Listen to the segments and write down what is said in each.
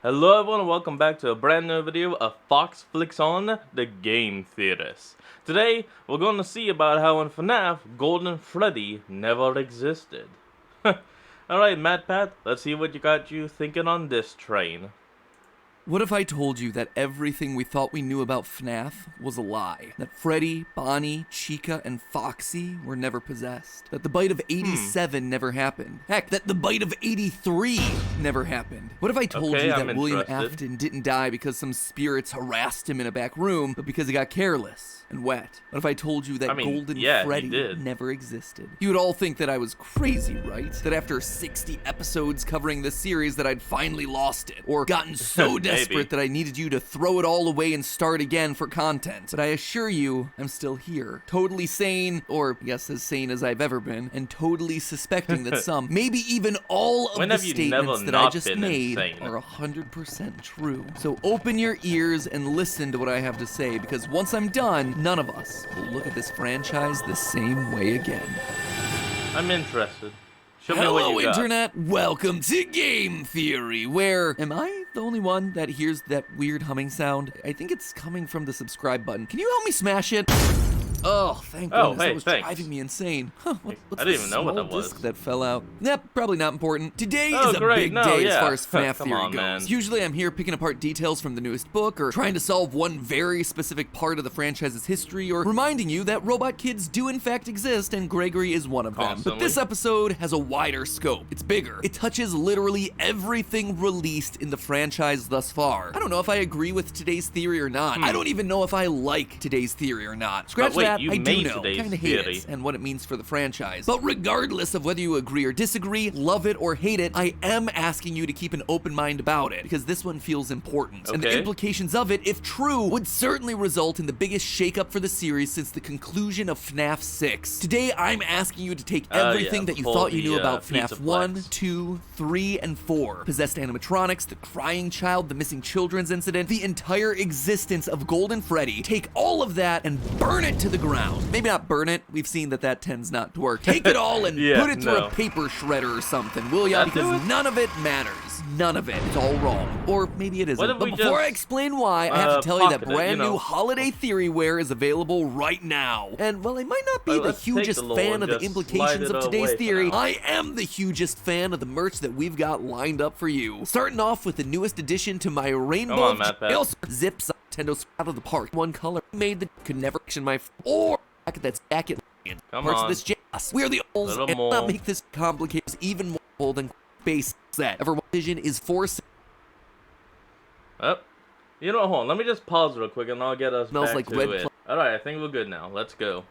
Hello everyone and welcome back to a brand new video of Fox Flicks On, the Game Theorist. Today, we're going to see about how in FNAF, Golden Freddy never existed. Alright, Matt Pat, let's see what got you thinking on this train. What if I told you that everything we thought we knew about FNAF was a lie? That Freddy, Bonnie, Chica, and Foxy were never possessed? That the bite of 87 never happened? Heck, that the bite of 83 never happened? What if I told you that William Afton didn't die because some spirits harassed him in a back room, but because he got careless and wet? What if I told you that Golden Freddy never existed? You would all think that I was crazy, right? That after 60 episodes covering this series that I'd finally lost it, or gotten so desperate that I needed you to throw it all away and start again for content. But I assure you, I'm still here, totally sane, or I guess as sane as I've ever been, and totally suspecting that some, maybe even all of the statements that I just made are 100% true. So open your ears and listen to what I have to say, because once I'm done, none of us will look at this franchise the same way again. I'm interested. Show me what you got. Hello, Internet. Welcome to Game Theory, where... Am I the only one that hears that weird humming sound? I think it's coming from the subscribe button. Can you help me smash it? Oh, thank goodness. That was driving me insane. Huh, what's I didn't even know what that was. Disc that fell out? Yep, probably not important. Today is a big day as far as FNAF theory goes. Usually I'm here picking apart details from the newest book, or trying to solve one very specific part of the franchise's history, or reminding you that robot kids do in fact exist and Gregory is one of them. But this episode has a wider scope. It's bigger. It touches literally everything released in the franchise thus far. I don't know if I agree with today's theory or not. I don't even know if I like today's theory or not. Scratch that. I do know, kinda hate it, and what it means for the franchise. But regardless of whether you agree or disagree, love it or hate it, I am asking you to keep an open mind about it, because this one feels important. And the implications of it, if true, would certainly result in the biggest shakeup for the series since the conclusion of FNAF 6. Today, I'm asking you to take everything that you thought you knew about FNAF 1, 2, 3, and 4. Possessed animatronics, the crying child, the missing children's incident, the entire existence of Golden Freddy. Take all of that and burn it to the ground. Maybe not burn it. We've seen that tends not to work. Take it all and put it through a paper shredder or something, will ya? Because none of it matters. None of it. It's all wrong. Or maybe it isn't. But before I explain why, I have to tell you that brand new holiday theory wear is available right now. And while I might not be the hugest fan of the implications of today's theory, I am the hugest fan of the merch that we've got lined up for you. Starting off with the newest addition to my rainbow zips Nintendo's out of the park. One color made that could never action my or that's back at parts of this jazz. We are the old and not make this complicated even more bold than base set. Everyone's vision is forced. You know, hold on. Let me just pause real quick and I'll get us back to it. Alright, I think we're good now. Let's go.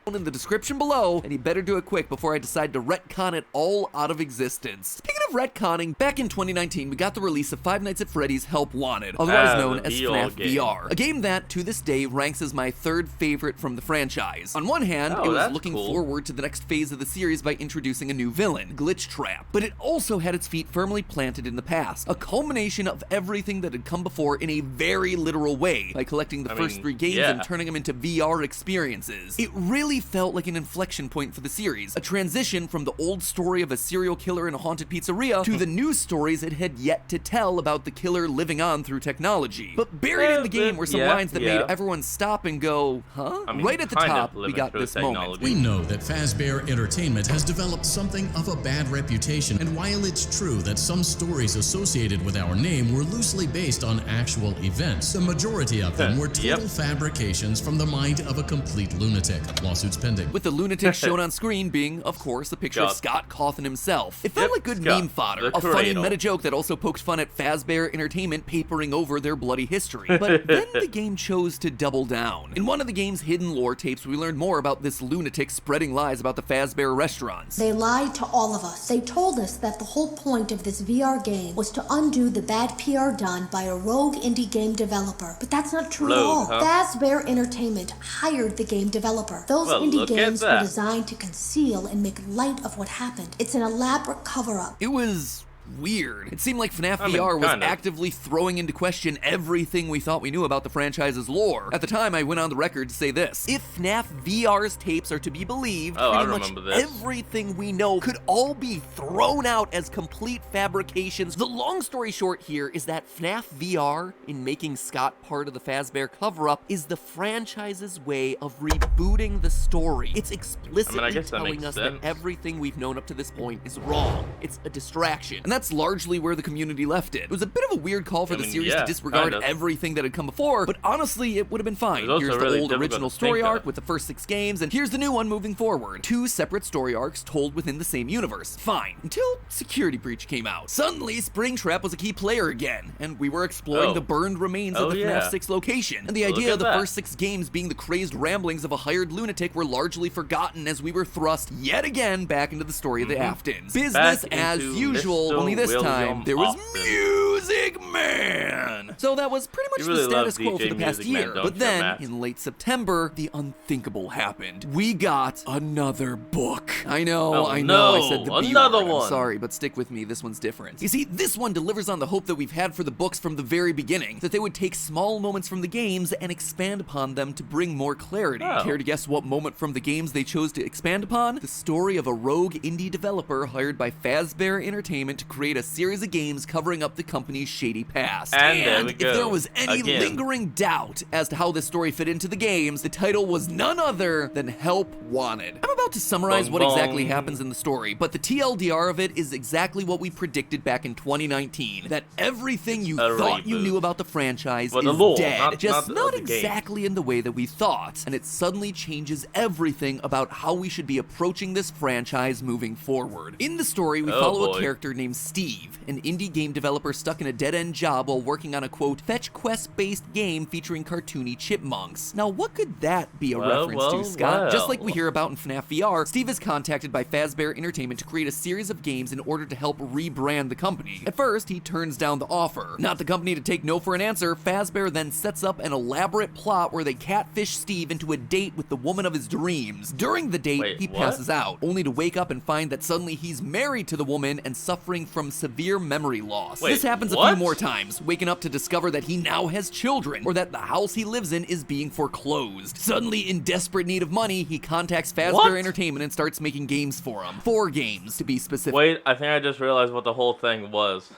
In the description below, and you better do it quick before I decide to retcon it all out of existence. Speaking of retconning, back in 2019, we got the release of Five Nights at Freddy's Help Wanted, otherwise known as FNAF VR. A game that, to this day, ranks as my third favorite from the franchise. On one hand, it was looking forward to the next phase of the series by introducing a new villain, Glitch Trap. But it also had its feet firmly planted in the past, a culmination of everything that had come before in a very literal way, by collecting the first 3 games and turning them into VR experiences. It really felt like an inflection point for the series, a transition from the old story of a serial killer in a haunted pizzeria to the new stories it had yet to tell about the killer living on through technology. But buried in the game were some lines that made everyone stop and go, huh? Right at the top, we got this moment. We know that Fazbear Entertainment has developed something of a bad reputation, and while it's true that some stories associated with our name were loosely based on actual events, the majority of them were total fabrications from the mind of a complete lunatic. Lawsuits pending. With the lunatic shown on screen being, of course, a picture of Scott Cawthon himself. It felt like good meme fodder, a funny meta joke that also poked fun at Fazbear Entertainment papering over their bloody history. But then the game chose to double down. In one of the game's hidden lore tapes, we learned more about this lunatic spreading lies about the Fazbear restaurants. They lied to all of us. They told us that the whole point of this VR game was to undo the bad PR done by a rogue indie game developer. But that's not true at all. Fazbear Entertainment hired the game developer. Those indie games were designed to conceal and make light of what happened. It's an elaborate cover-up. It was weird. It seemed like FNAF VR was actively throwing into question everything we thought we knew about the franchise's lore. At the time, I went on the record to say this: if FNAF VR's tapes are to be believed, pretty much everything we know could all be thrown out as complete fabrications. The long story short here is that FNAF VR, in making Scott part of the Fazbear cover-up, is the franchise's way of rebooting the story. It's explicitly telling us that everything we've known up to this point is wrong. It's a distraction. And that's largely where the community left it. It was a bit of a weird call for the series to disregard everything that had come before, but honestly, it would have been fine. Here's the old original story arc with the first 6 games, and here's the new one moving forward. 2 separate story arcs told within the same universe. Fine. Until Security Breach came out. Suddenly, Springtrap was a key player again, and we were exploring the burned remains of the FNAF 6 location. And the idea of the first 6 games being the crazed ramblings of a hired lunatic were largely forgotten as we were thrust yet again back into the story of the Aftons. Business as usual, only this time there was Music Man! So that was pretty much the status quo for the past year. But then, in late September, the unthinkable happened. We got another book. I know, I said the B word. I'm sorry, but stick with me, this one's different. You see, this one delivers on the hope that we've had for the books from the very beginning, that they would take small moments from the games and expand upon them to bring more clarity. Care to guess what moment from the games they chose to expand upon? The story of a rogue indie developer hired by Fazbear Entertainment to create a series of games covering up the company's shady past. And if there was any lingering doubt as to how this story fit into the games, the title was none other than Help Wanted. I'm about to summarize what exactly happens in the story, but the TLDR of it is exactly what we predicted back in 2019, that everything you thought you knew about the franchise is dead, just not exactly in the way that we thought, and it suddenly changes everything about how we should be approaching this franchise moving forward. In the story, we follow a character named Steve, an indie game developer stuck in a dead-end job while working on a, quote, fetch quest-based game featuring cartoony chipmunks. Now, what could that be a reference to, Scott? Just like we hear about in FNAF VR, Steve is contacted by Fazbear Entertainment to create a series of games in order to help rebrand the company. At first, he turns down the offer. Not the company to take no for an answer, Fazbear then sets up an elaborate plot where they catfish Steve into a date with the woman of his dreams. During the date, he passes out, only to wake up and find that suddenly he's married to the woman and suffering from severe memory loss. This happens a few more times, waking up to discover that he now has children, or that the house he lives in is being foreclosed. Suddenly, in desperate need of money, he contacts Fazbear Entertainment and starts making games for him. 4 games, to be specific. Wait, I think I just realized what the whole thing was.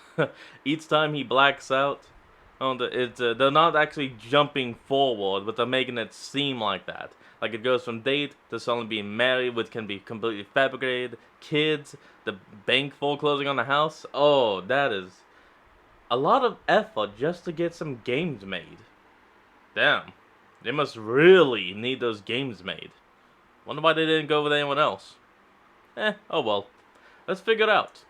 Each time he blacks out, they're not actually jumping forward, but they're making it seem like that. Like it goes from date to suddenly being married, which can be completely fabricated, kids, the bank foreclosing on the house. Oh, that is a lot of effort just to get some games made. Damn, they must really need those games made. Wonder why they didn't go with anyone else. Oh well. Let's figure it out.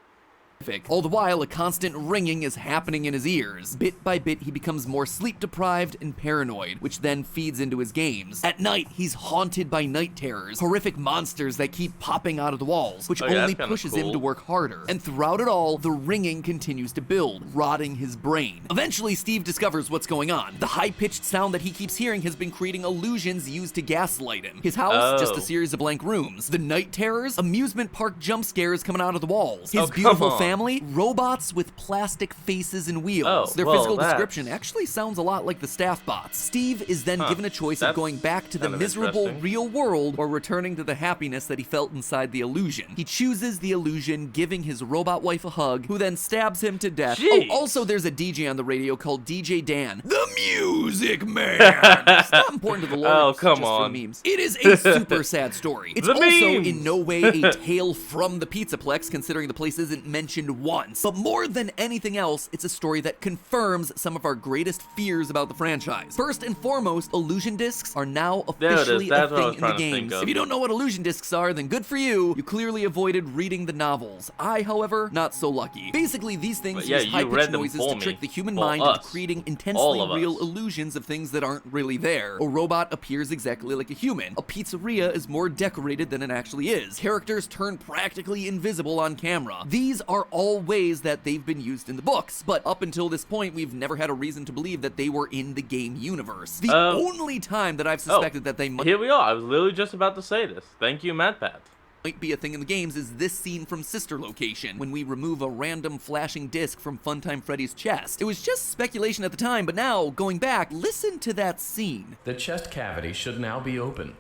All the while, a constant ringing is happening in his ears. Bit by bit, he becomes more sleep-deprived and paranoid, which then feeds into his games. At night, he's haunted by night terrors, horrific monsters that keep popping out of the walls, which only pushes him to work harder. And throughout it all, the ringing continues to build, rotting his brain. Eventually, Steve discovers what's going on. The high-pitched sound that he keeps hearing has been creating illusions used to gaslight him. His house, just a series of blank rooms. The night terrors, amusement park jump scares coming out of the walls. His beautiful family, robots with plastic faces and wheels. Their physical description actually sounds a lot like the staff bots. Steve is then given a choice of going back to the miserable real world or returning to the happiness that he felt inside the illusion. He chooses the illusion, giving his robot wife a hug, who then stabs him to death. Oh, also there's a DJ on the radio called DJ Dan, the Music Man. It's not important to the lore, it's just for the memes. It is a super sad story. It's also in no way a tale from the Pizzaplex, considering the place isn't mentioned once. But more than anything else, it's a story that confirms some of our greatest fears about the franchise. First and foremost, illusion discs are now officially a thing in the games. If you don't know what illusion discs are, then good for you. You clearly avoided reading the novels. I, however, not so lucky. Basically, these things use high-pitched noises to trick the human mind into creating intensely real illusions of things that aren't really there. A robot appears exactly like a human. A pizzeria is more decorated than it actually is. Characters turn practically invisible on camera. These are all ways that they've been used in the books, but up until this point, we've never had a reason to believe that they were in the game universe. The only time that I've suspected that they might— Here we are. I was literally just about to say this. Thank you, MatPat. might be a thing in the games is this scene from Sister Location, when we remove a random flashing disc from Funtime Freddy's chest. It was just speculation at the time, but now, going back, listen to that scene. The chest cavity should now be open.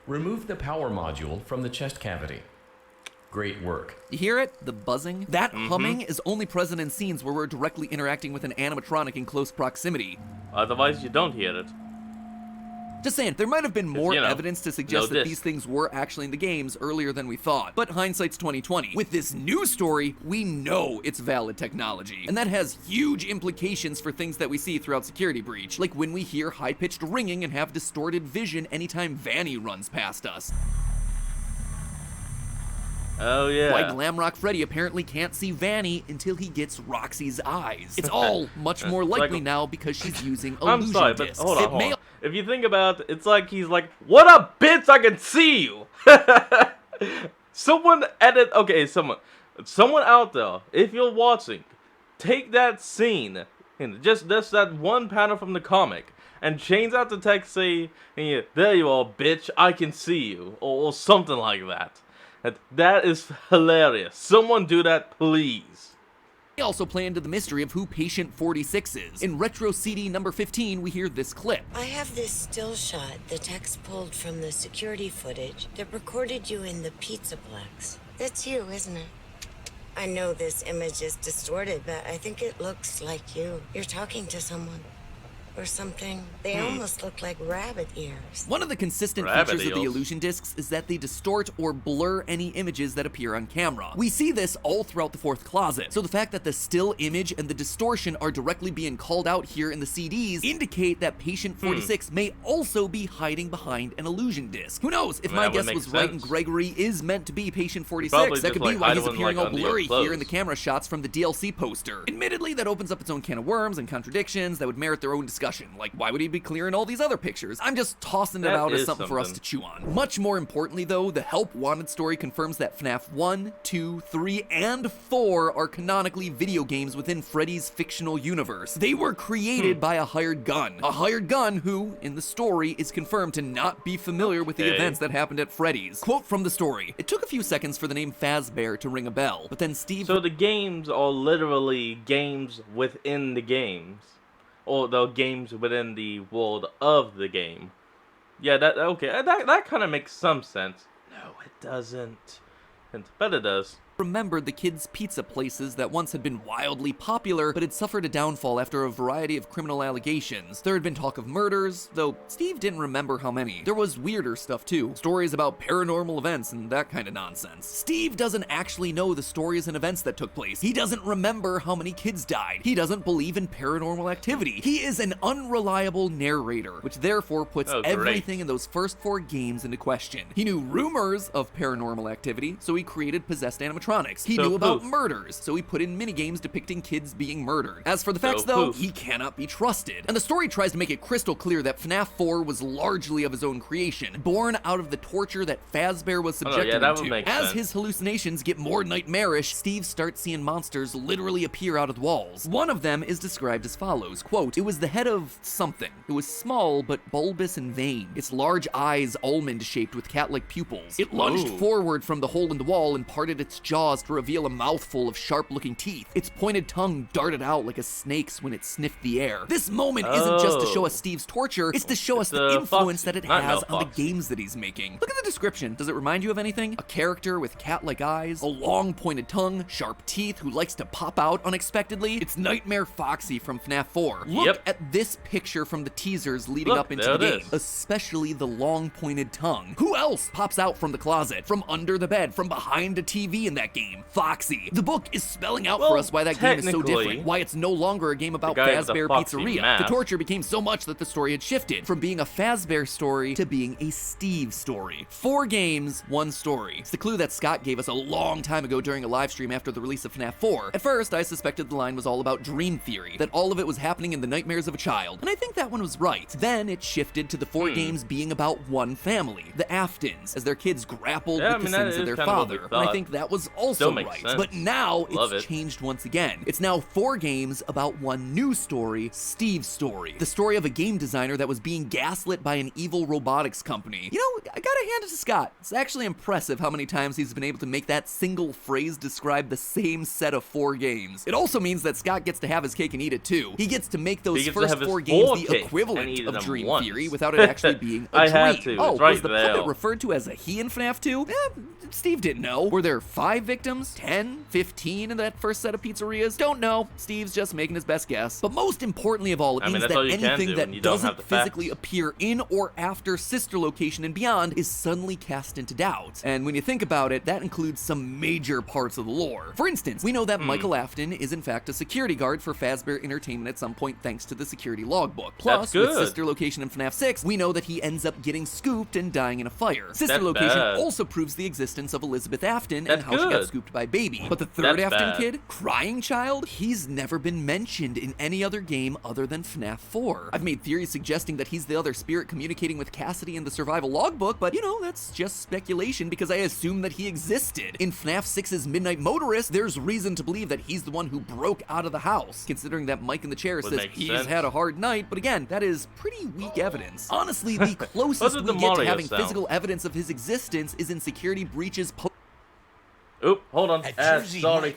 Remove the power module from the chest cavity. Great work. You hear it? The buzzing? That humming is only present in scenes where we're directly interacting with an animatronic in close proximity. Otherwise, you don't hear it. Just saying, there might have been more evidence to suggest that these things were actually in the games earlier than we thought, but hindsight's 2020. With this new story, we know it's valid technology, and that has huge implications for things that we see throughout Security Breach, like when we hear high-pitched ringing and have distorted vision anytime Vanny runs past us. Oh yeah. Why Glamrock Freddy apparently can't see Vanny until he gets Roxy's eyes. It's all much more likely now because she's using illusion I'm sorry, discs. but hold on. If you think about it, it's like he's like, "What up, bitch? I can see you." Someone out there, if you're watching, take that scene and just that one panel from the comic and change out the text, say, "There you are, bitch. I can see you," or something like that. That is hilarious. Someone do that, please. They also play into the mystery of who Patient 46 is. In Retro CD number 15, we hear this clip. I have this still shot the text pulled from the security footage that recorded you in the Pizzaplex. That's you, isn't it? I know this image is distorted, but I think it looks like you. You're talking to someone. Or something. They almost look like rabbit ears. One of the consistent features of the illusion discs is that they distort or blur any images that appear on camera. We see this all throughout the fourth closet, so the fact that the still image and the distortion are directly being called out here in the CDs indicate that Patient 46 may also be hiding behind an illusion disc. Who knows, if my guess was right and Gregory is meant to be Patient 46, that could be why he's appearing all blurry here in the camera shots from the DLC poster. Admittedly, that opens up its own can of worms and contradictions that would merit their own discussion. Like, why would he be clearing all these other pictures? I'm just tossing it out as something for us to chew on. Much more importantly, though, the Help Wanted story confirms that FNAF 1, 2, 3, and 4 are canonically video games within Freddy's fictional universe. They were created by a hired gun. A hired gun who, in the story, is confirmed to not be familiar with the events that happened at Freddy's. Quote from the story: "It took a few seconds for the name Fazbear to ring a bell, but then Steve..." So the games are literally games within the games. Or the games within the world of the game. Yeah, that kind of makes some sense. No, it doesn't. But it does. Remembered the kids' pizza places that once had been wildly popular, but had suffered a downfall after a variety of criminal allegations. There had been talk of murders, though Steve didn't remember how many. There was weirder stuff too, stories about paranormal events and that kind of nonsense. Steve doesn't actually know the stories and events that took place. He doesn't remember how many kids died. He doesn't believe in paranormal activity. He is an unreliable narrator, which therefore puts everything in those first 4 games into question. He knew rumors of paranormal activity, so he created possessed animatronics. He knew about murders, so he put in minigames depicting kids being murdered. As for the facts, though, he cannot be trusted. And the story tries to make it crystal clear that FNAF 4 was largely of his own creation, born out of the torture that Fazbear was subjected to. As his hallucinations get more nightmarish, Steve starts seeing monsters literally appear out of the walls. One of them is described as follows, quote, "It was the head of something. It was small, but bulbous and vain. Its large eyes almond-shaped with cat-like pupils. It lunged forward from the hole in the wall and parted its jaws to reveal a mouthful of sharp-looking teeth. Its pointed tongue darted out like a snake's when it sniffed the air." This moment isn't just to show us Steve's torture, it's to show us the influence that it has on the games that he's making. Look at the description. Does it remind you of anything? A character with cat-like eyes, a long pointed tongue, sharp teeth, who likes to pop out unexpectedly? It's Nightmare Foxy from FNAF 4. Look at this picture from the teasers leading up into the game, especially the long pointed tongue. Who else pops out from the closet, from under the bed, from behind a TV in that game? Foxy. The book is spelling out for us why that game is so different, why it's no longer a game about Fazbear Pizzeria. The torture became so much that the story had shifted from being a Fazbear story to being a Steve story. 4 games, 1 story. It's the clue that Scott gave us a long time ago during a live stream after the release of FNAF 4. At first, I suspected the line was all about dream theory, that all of it was happening in the nightmares of a child, and I think that one was right. Then it shifted to the 4 games being about one family, the Aftons, as their kids grappled with the sins of their father, and I think that was also right. Sense. But now Love it's it. changed once again. It's now 4 games about one new story, Steve's story. The story of a game designer that was being gaslit by an evil robotics company. You know, I gotta hand it to Scott. It's actually impressive how many times he's been able to make that single phrase describe the same set of 4 games. It also means that Scott gets to have his cake and eat it too. He gets to make those first 4 games the equivalent of Dream Theory without it actually being a dream. Had to. Oh, right was the puppet referred to as a he in FNAF 2? Steve didn't know. Were there 5 victims? 10? 15 in that first set of pizzerias? Don't know. Steve's just making his best guess. But most importantly of all, it means that anything that doesn't physically appear in or after Sister Location and beyond is suddenly cast into doubt. And when you think about it, that includes some major parts of the lore. For instance, we know that Michael Afton is in fact a security guard for Fazbear Entertainment at some point thanks to the security logbook. Plus, with Sister Location in FNAF 6, we know that he ends up getting scooped and dying in a fire. Sister Location also proves the existence of Elizabeth Afton and how she got scooped by Baby. But the third Afton kid, Crying Child, he's never been mentioned in any other game other than FNAF 4. I've made theories suggesting that he's the other spirit communicating with Cassidy in the survival logbook, but you know, that's just speculation because I assume that he existed. In FNAF 6's Midnight Motorist, there's reason to believe that he's the one who broke out of the house, considering that Mike in the chair says he's had a hard night, but again, that is pretty weak evidence. Honestly, the closest we get to having physical evidence of his existence is in Security Breach's Oop, hold on. Sorry.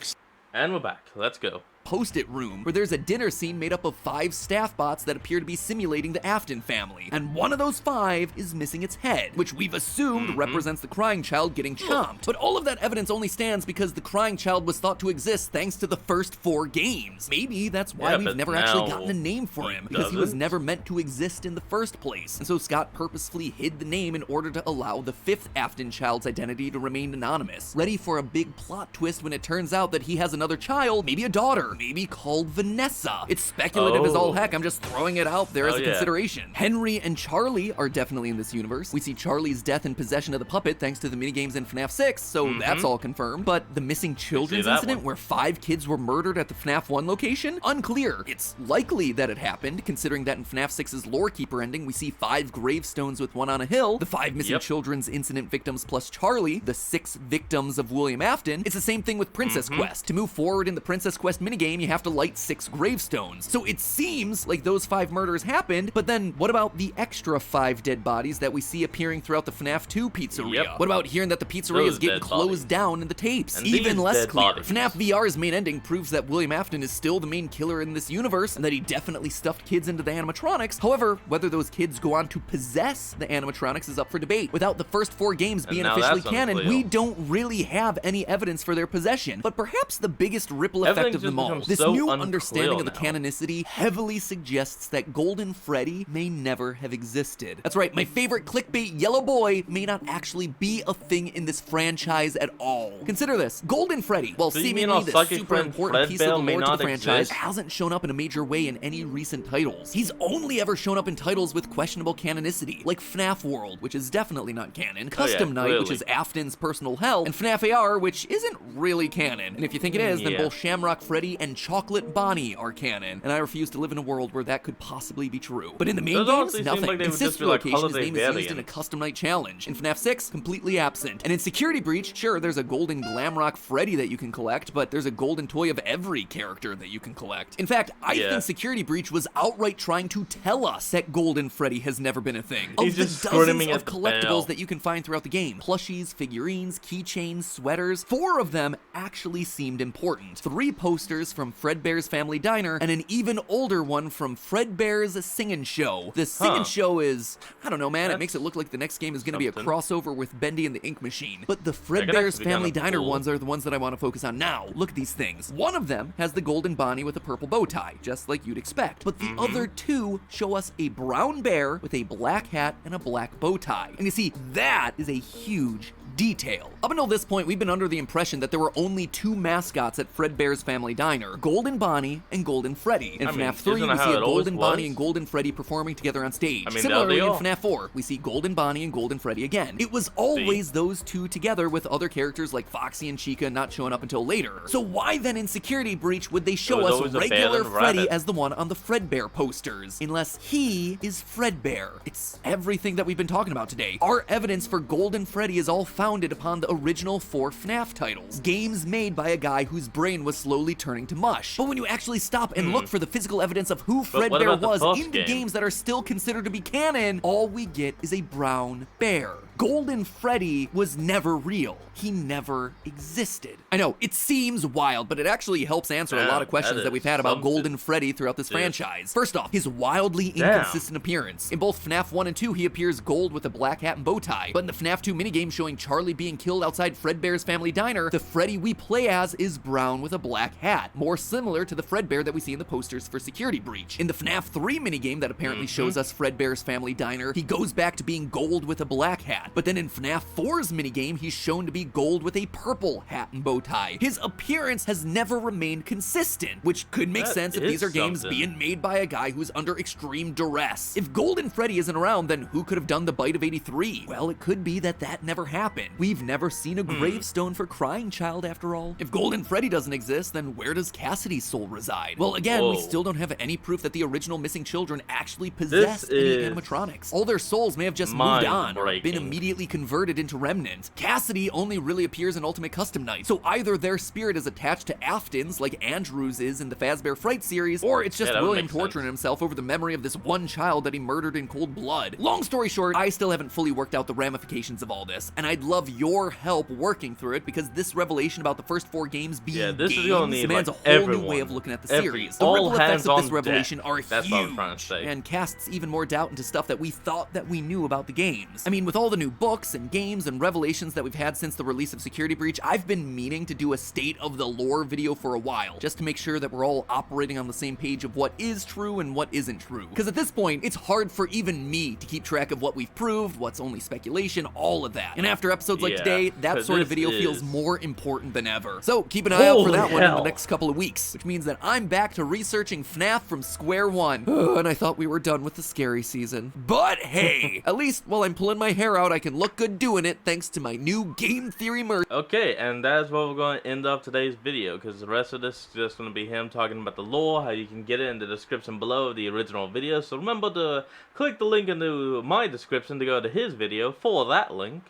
And we're back. Let's go. Post-it room, where there's a dinner scene made up of 5 staff bots that appear to be simulating the Afton family, and one of those 5 is missing its head, which we've assumed represents the Crying Child getting chomped. But all of that evidence only stands because the Crying Child was thought to exist thanks to the first 4 games. Maybe that's why we've never actually gotten a name for him, because he was never meant to exist in the first place, and so Scott purposefully hid the name in order to allow the 5th Afton child's identity to remain anonymous, ready for a big plot twist when it turns out that he has another child, maybe a daughter, maybe called Vanessa. It's speculative as all heck, I'm just throwing it out there as a consideration. Henry and Charlie are definitely in this universe. We see Charlie's death and possession of the puppet thanks to the minigames in FNAF 6, so that's all confirmed. But the missing children's incident where 5 kids were murdered at the FNAF 1 location? Unclear. It's likely that it happened, considering that in FNAF 6's Lorekeeper ending, we see 5 gravestones with one on a hill, the 5 missing children's incident victims plus Charlie, the 6 victims of William Afton. It's the same thing with Princess Quest. To move forward in the Princess Quest minigame, you have to light 6 gravestones. So it seems like those 5 murders happened, but then what about the extra 5 dead bodies that we see appearing throughout the FNAF 2 pizzeria? What about hearing that the pizzeria is getting closed down in the tapes? And even less clear. FNAF VR's main ending proves that William Afton is still the main killer in this universe and that he definitely stuffed kids into the animatronics. However, whether those kids go on to possess the animatronics is up for debate. Without the first 4 games being officially canon, we don't really have any evidence for their possession. But perhaps the biggest ripple effect of them all, this new understanding of the canonicity heavily suggests that Golden Freddy may never have existed. That's right, my favorite clickbait yellow boy may not actually be a thing in this franchise at all. Consider this, Golden Freddy, while seemingly the super important piece of the lore to the franchise, hasn't shown up in a major way in any recent titles. He's only ever shown up in titles with questionable canonicity, like FNAF World, which is definitely not canon, Custom Night, which is Afton's personal hell, and FNAF AR, which isn't really canon. And if you think it is, then both Shamrock Freddy and Chocolate Bonnie are canon, and I refuse to live in a world where that could possibly be true. But in the main games, nothing. In Sister Location, his name is used in a Custom Night challenge. In FNAF 6, completely absent. And in Security Breach, sure, there's a golden Glamrock Freddy that you can collect, but there's a golden toy of every character that you can collect. In fact, I think Security Breach was outright trying to tell us that Golden Freddy has never been a thing. Of the dozens of collectibles that you can find throughout the game, plushies, figurines, keychains, sweaters, 4 of them actually seemed important. 3 posters from Fredbear's Family Diner, and an even older one from Fredbear's Singin' Show. The Singin' Show is, I don't know, man, it makes it look like the next game is gonna be a crossover with Bendy and the Ink Machine. But the Fredbear's Family Diner ones are the ones that I want to focus on now. Look at these things. One of them has the golden Bonnie with a purple bow tie, just like you'd expect. But the other 2 show us a brown bear with a black hat and a black bow tie. And you see, that is a huge detail. Up until this point, we've been under the impression that there were only 2 mascots at Fredbear's Family Diner, Golden Bonnie and Golden Freddy. In FNAF 3, we see a Golden Bonnie and Golden Freddy performing together on stage. Similarly, in FNAF 4, we see Golden Bonnie and Golden Freddy again. It was always those 2 together, with other characters like Foxy and Chica not showing up until later. So why then in Security Breach would they show us regular Freddy as the one on the Fredbear posters? Unless he is Fredbear. It's everything that we've been talking about today. Our evidence for Golden Freddy is all found founded upon the original 4 FNAF titles, games made by a guy whose brain was slowly turning to mush. But when you actually stop and look for the physical evidence of who Fredbear was in the games that are still considered to be canon, all we get is a brown bear. Golden Freddy was never real. He never existed. I know, it seems wild, but it actually helps answer a lot of questions that we've had about Golden Freddy throughout this franchise. First off, his wildly inconsistent appearance. In both FNAF 1 and 2, he appears gold with a black hat and bow tie, but in the FNAF 2 minigame showing Charlie being killed outside Fredbear's family diner, the Freddy we play as is brown with a black hat, more similar to the Fredbear that we see in the posters for Security Breach. In the FNAF 3 minigame that apparently shows us Fredbear's family diner, he goes back to being gold with a black hat. But then in FNAF 4's minigame, he's shown to be gold with a purple hat and bow tie. His appearance has never remained consistent, which could make sense if these are games being made by a guy who's under extreme duress. If Golden Freddy isn't around, then who could have done the bite of 83? Well, it could be that that never happened. We've never seen a gravestone for Crying Child after all. If Golden Freddy doesn't exist, then where does Cassidy's soul reside? Well, again, we still don't have any proof that the original missing children actually possess any animatronics. All their souls may have just moved on or been immediately converted into remnants. Cassidy only really appears in Ultimate Custom Night, so either their spirit is attached to Afton's like Andrew's is in the Fazbear Fright series, or it's just William torturing himself over the memory of this one child that he murdered in cold blood. Long story short, I still haven't fully worked out the ramifications of all this, and I'd love your help working through it, because this revelation about the first 4 games being games demands a whole new way of looking at the series. The ripple effects of this revelation are huge, and casts even more doubt into stuff that we thought that we knew about the games. I mean, with all the new books and games and revelations that we've had since the release of Security Breach, I've been meaning to do a state of the lore video for a while, just to make sure that we're all operating on the same page of what is true and what isn't true. Because at this point, it's hard for even me to keep track of what we've proved, what's only speculation, all of that. And after episodes like today, that sort of video feels more important than ever. So keep an eye out for that one in the next couple of weeks, which means that I'm back to researching FNAF from square one. And I thought we were done with the scary season. But hey, at least while I'm pulling my hair out, I can look good doing it thanks to my new game theory merch. Okay, and that's where we're going to end up today's video, because the rest of this is just going to be him talking about the lore, how you can get it in the description below the original video. So remember to click the link into my description to go to his video for that link.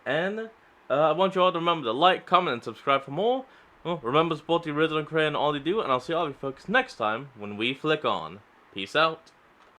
And I want you all to remember to like, comment, and subscribe for more. Well, remember to support the original creator and all they do, and I'll see all of you folks next time when we flick on. Peace out.